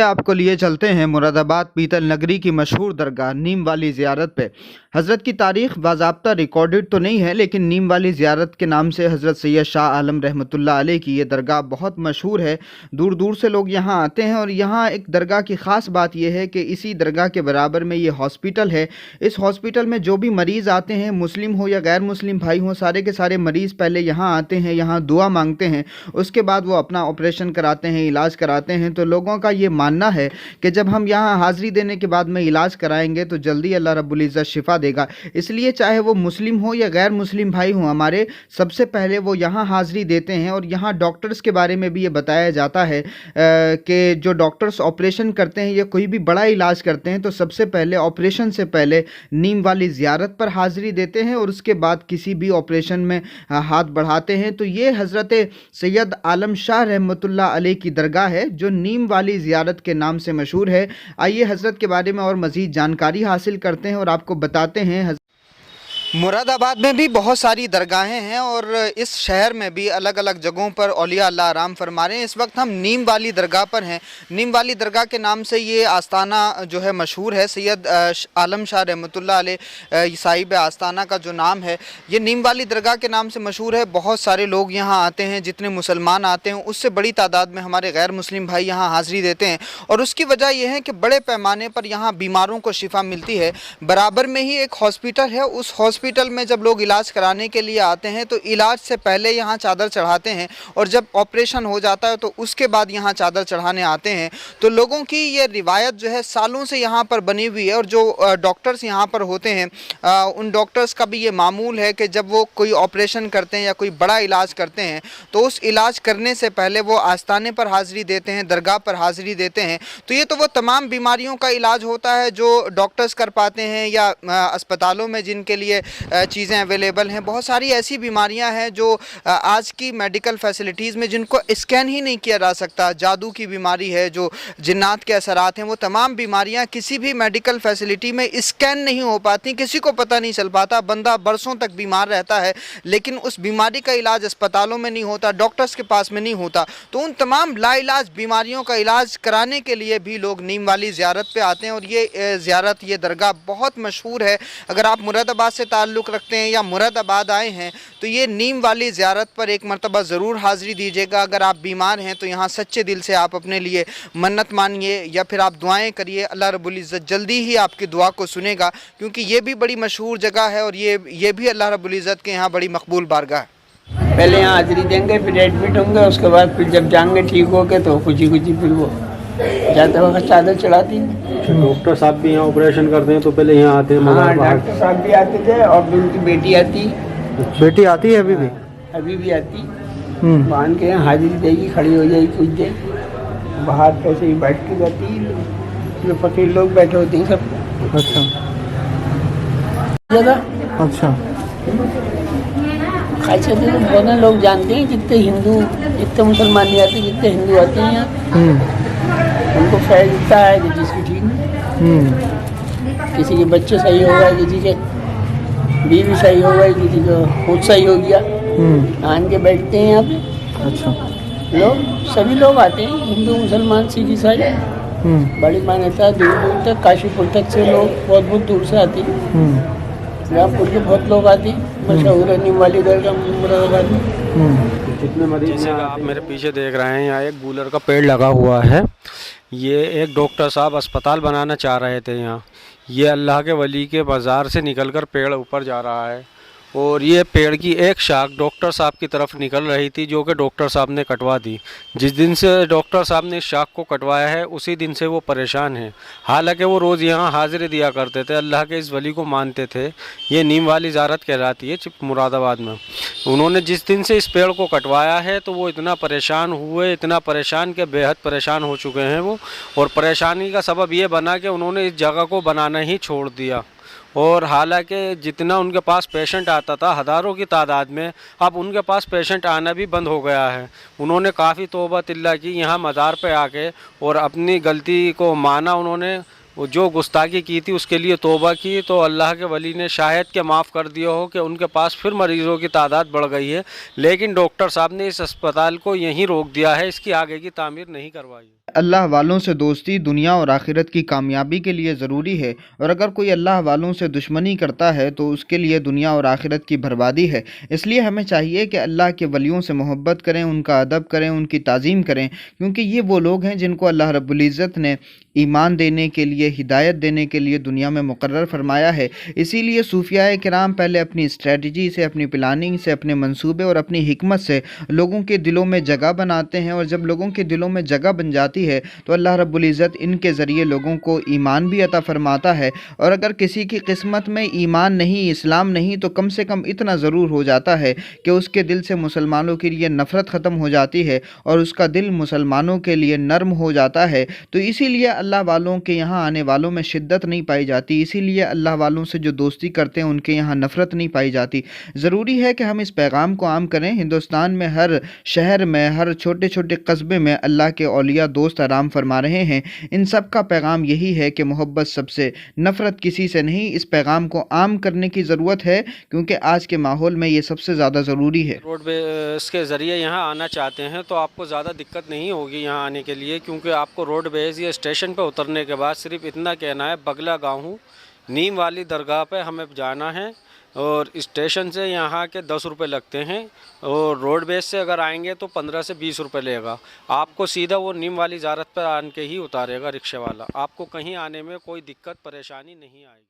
आपको लिए चलते हैं मुरादाबाद पीतल नगरी की मशहूर दरगाह नीम वाली ज़ियारत पे। हज़रत की तारीख़ बाज़ाब्ता रिकॉर्डेड तो नहीं है, लेकिन नीम वाली ज़ियारत के नाम से हज़रत सैयद शाह आलम रहमतुल्लाह अलैह की ये दरगाह बहुत मशहूर है। दूर दूर से लोग यहाँ आते हैं और यहाँ एक दरगाह की ख़ास बात यह है कि इसी दरगाह के बराबर में ये हॉस्पिटल है। इस हॉस्पिटल में जो भी मरीज़ आते हैं, मुस्लिम हो या गैर मुस्लिम भाई हों, सारे के सारे मरीज़ पहले यहाँ आते हैं, यहाँ दुआ मांगते हैं, उसके बाद वो अपना ऑपरेशन कराते हैं, इलाज कराते हैं। तो लोगों का ये मानना है कि जब हम यहाँ हाज़िरी देने के बाद में इलाज कराएंगे तो जल्दी अल्लाह रब्बुल इज़्ज़त शिफ़ा देगा। इसलिए चाहे वो मुस्लिम हो या गैर मुस्लिम भाई हों हमारे, सबसे पहले वो यहाँ हाज़िरी देते हैं। और यहाँ डॉक्टर्स के बारे में भी ये बताया जाता है कि जो डॉक्टर्स ऑपरेशन करते हैं या कोई भी बड़ा इलाज करते हैं तो सबसे पहले ऑपरेशन से पहले नीम वाली ज़ियारत पर हाज़िरी देते हैं और उसके बाद किसी भी ऑपरेशन में हाथ बढ़ाते हैं। तो ये हज़रत सैयद आलम शाह रहमतुल्लाह अलैह की दरगाह है जो नीम वाली ज़ियारत के नाम से मशहूर है। आइए हज़रत के बारे में और मज़ीद जानकारी हासिल करते हैं और आपको बताते हैं। मुरादाबाद में भी बहुत सारी दरगाहें हैं और इस शहर में भी अलग अलग जगहों पर औलिया अल्लाह आराम फरमा रहे हैं। इस वक्त हम नीम वाली दरगाह पर हैं। नीम वाली दरगाह के नाम से ये आस्ताना जो है मशहूर है। सैयद आलम शाह रहमतुल्लाह अलैह साहिब आस्ताना का जो नाम है ये नीम वाली दरगाह के नाम से मशहूर है। बहुत सारे लोग यहाँ आते हैं, जितने मुसलमान आते हैं उससे बड़ी तादाद में हमारे गैर मुस्लिम भाई यहाँ हाज़िरी देते हैं। और उसकी वजह यह है कि बड़े पैमाने पर यहाँ बीमारों को शिफा मिलती है। बराबर में ही एक हॉस्पिटल है, उस हॉस्पिटल में जब लोग इलाज कराने के लिए आते हैं तो इलाज से पहले यहाँ चादर चढ़ाते हैं और जब ऑपरेशन हो जाता है तो उसके बाद यहाँ चादर चढ़ाने आते हैं। तो लोगों की ये रिवायत जो है सालों से यहाँ पर बनी हुई है। और जो डॉक्टर्स यहाँ पर होते हैं उन डॉक्टर्स का भी ये मामूल है कि जब वो कोई ऑपरेशन करते हैं या कोई बड़ा इलाज करते हैं तो उस इलाज करने से पहले वो आस्ताने पर हाज़िरी देते हैं, दरगाह पर हाज़िरी देते हैं। तो ये तो वो तमाम बीमारियों का इलाज होता है जो डॉक्टर्स कर पाते हैं या अस्पतालों में जिनके लिए चीज़ें अवेलेबल हैं। बहुत सारी ऐसी बीमारियां हैं जो आज की मेडिकल फैसिलिटीज़ में जिनको स्कैन ही नहीं किया जा सकता। जादू की बीमारी है, जो जिन्नात के असरात हैं, वो तमाम बीमारियां किसी भी मेडिकल फैसिलिटी में स्कैन नहीं हो पाती, किसी को पता नहीं चल पाता। बंदा बरसों तक बीमार रहता है लेकिन उस बीमारी का इलाज अस्पतालों में नहीं होता, डॉक्टर्स के पास में नहीं होता। तो उन तमाम लाइलाज बीमारियों का इलाज कराने के लिए भी लोग नीम वाली ज़ियारत पे आते हैं। और ये ज़ियारत, ये दरगाह बहुत मशहूर है। अगर आप मुरादाबाद से ताल्लुक़ रखते हैं या मुरादाबाद आए हैं तो ये नीम वाली ज़ियारत पर एक मरतबा ज़रूर हाज़िरी दीजिएगा। अगर आप बीमार हैं तो यहाँ सच्चे दिल से आप अपने लिए मन्नत मानिए या फिर आप दुआएं करिए। अल्लाह रब्बुल इज़्ज़त जल्दी ही आपकी दुआ को सुनेगा, क्योंकि ये भी बड़ी मशहूर जगह है और ये भी अल्लाह रब्बुल इज़्ज़त के यहाँ बड़ी मकबूल बारगाह है। पहले यहाँ हाज़िरी देंगे, फिर एडमिट होंगे, उसके बाद फिर जब जाएंगे ठीक हो गए तो कुछ फिर वो जाते वक्त चादर चढ़ाती है। डॉक्टर साहब भी यहाँ ऑपरेशन करते हैं तो पहले यहाँ आते हैं। हाँ, डॉक्टर साहब भी आते थे और भी उनकी बेटी आती। बेटी आती है अभी भी आती। मान के यहाँ हाजिरी देगी, खड़ी हो जाएगी कुछ देर, बाहर कैसे ही बैठ के जाती। जो फकीर लोग बैठे होते हैं सब। अच्छा जगह अच्छा खासा तो बहुत लोग जानते हैं। जितने हिंदू, जितने मुसलमान नहीं आते, जितने हिंदू आते हैं यहाँ, उनको फैल इतना है कि जिसकी ठीक नहीं, किसी के बच्चे सही हो गए, किसी के बीवी सही हो गई, किसी को खुद सही हो गया, आन के बैठते हैं यहाँ पे। अच्छा, लोग सभी लोग आते हैं, हिंदू मुसलमान सिख ईसाई। बड़ी मान्यता है, दूर दूर तक, काशीपुर तक से लोग बहुत बहुत दूर से आते हैं। रामपुर के बहुत लोग आते हैं, मशहूर है नीम वाली दरगाह मुरादाबाद में। जितने मरीज आप मेरे पीछे देख रहे हैं, यहाँ एक गूलर का पेड़ लगा हुआ है। ये एक डॉक्टर साहब अस्पताल बनाना चाह रहे थे यहाँ। ये अल्लाह के वली के बाज़ार से निकलकर पेड़ ऊपर जा रहा है और ये पेड़ की एक शाख डॉक्टर साहब की तरफ निकल रही थी, जो कि डॉक्टर साहब ने कटवा दी। जिस दिन से डॉक्टर साहब ने इस शाख को कटवाया है उसी दिन से वो परेशान हैं। हालांकि वो रोज़ यहाँ हाज़िरी दिया करते थे, अल्लाह के इस वली को मानते थे। ये नीम वाली ज़ियारत कहलाती है मुरादाबाद में। उन्होंने जिस दिन से इस पेड़ को कटवाया है तो वो इतना परेशान हुए, इतना परेशान कि बेहद परेशान हो चुके हैं वो। और परेशानी का सबब ये बना कि उन्होंने इस जगह को बनाना ही छोड़ दिया। और हालांकि जितना उनके पास पेशेंट आता था हज़ारों की तादाद में, अब उनके पास पेशेंट आना भी बंद हो गया है। उन्होंने काफ़ी तौबा तिल्ला की यहाँ मज़ार पे आके और अपनी गलती को माना। उन्होंने जो गुस्ताखी की थी उसके लिए तौबा की, तो अल्लाह के वली ने शायद के माफ़ कर दिया हो कि उनके पास फिर मरीज़ों की तादाद बढ़ गई है। लेकिन डॉक्टर साहब ने इस अस्पताल को यहीं रोक दिया है, इसकी आगे की तामीर नहीं करवाई। अल्लाह वालों से दोस्ती दुनिया और आखिरत की कामयाबी के लिए ज़रूरी है, और अगर कोई अल्लाह वालों से दुश्मनी करता है तो उसके लिए दुनिया और आखिरत की बर्बादी है। इसलिए हमें चाहिए कि अल्लाह के वलियों से मोहब्बत करें, उनका अदब करें, उनकी ताज़ीम करें, क्योंकि ये वो लोग हैं जिनको अल्लाह रब्बुल इज़्ज़त ने ईमान देने के लिए, हिदायत देने के लिए दुनिया में मुकर्रर फरमाया है। इसीलिए सूफियाए किराम पहले अपनी स्ट्रेटजी से, अपनी प्लानिंग से, अपने मंसूबे और अपनी हिकमत से लोगों के दिलों में जगह बनाते हैं, और जब लोगों के दिलों में जगह बन जाती है तो अल्लाह रब्बुल इज़्ज़त इनके ज़रिए लोगों को ईमान भी अता फरमाता है। और अगर किसी की किस्मत में ईमान नहीं, इस्लाम नहीं, तो कम से कम इतना ज़रूर हो जाता है कि उसके दिल से मुसलमानों के लिए नफ़रत ख़त्म हो जाती है और उसका दिल मुसलमानों के लिए नर्म हो जाता है। तो इसीलिए अल्लाह वालों के यहाँ आने वालों में शिद्दत नहीं पाई जाती, इसीलिए अल्लाह वालों से जो दोस्ती करते हैं उनके यहाँ नफ़रत नहीं पाई जाती। ज़रूरी है कि हम इस पैगाम को आम करें। हिंदुस्तान में हर शहर में, हर छोटे छोटे कस्बे में अल्लाह के औलिया दोस्त आराम फरमा रहे हैं। इन सब का पैगाम यही है कि मोहब्बत सबसे, नफ़रत किसी से नहीं। इस पैगाम को आम करने की ज़रूरत है, क्योंकि आज के माहौल में ये सबसे ज़्यादा ज़रूरी है। रोडवेज के ज़रिए यहाँ आना चाहते हैं तो आपको ज़्यादा दिक्कत नहीं होगी यहाँ आने के लिए, क्योंकि आपको रोडवेज या स्टेशन पर उतरने के बाद सिर्फ इतना कहना है बगला गाँव हूँ, नीम वाली दरगाह पे हमें जाना है, और स्टेशन से यहाँ के 10 रुपये लगते हैं, और रोडवेज से अगर आएंगे तो 15 से 20 रुपये लेगा। आपको सीधा वो नीम वाली ज़ारत पर आन के ही उतारेगा रिक्शे वाला। आपको कहीं आने में कोई दिक्कत परेशानी नहीं आएगी।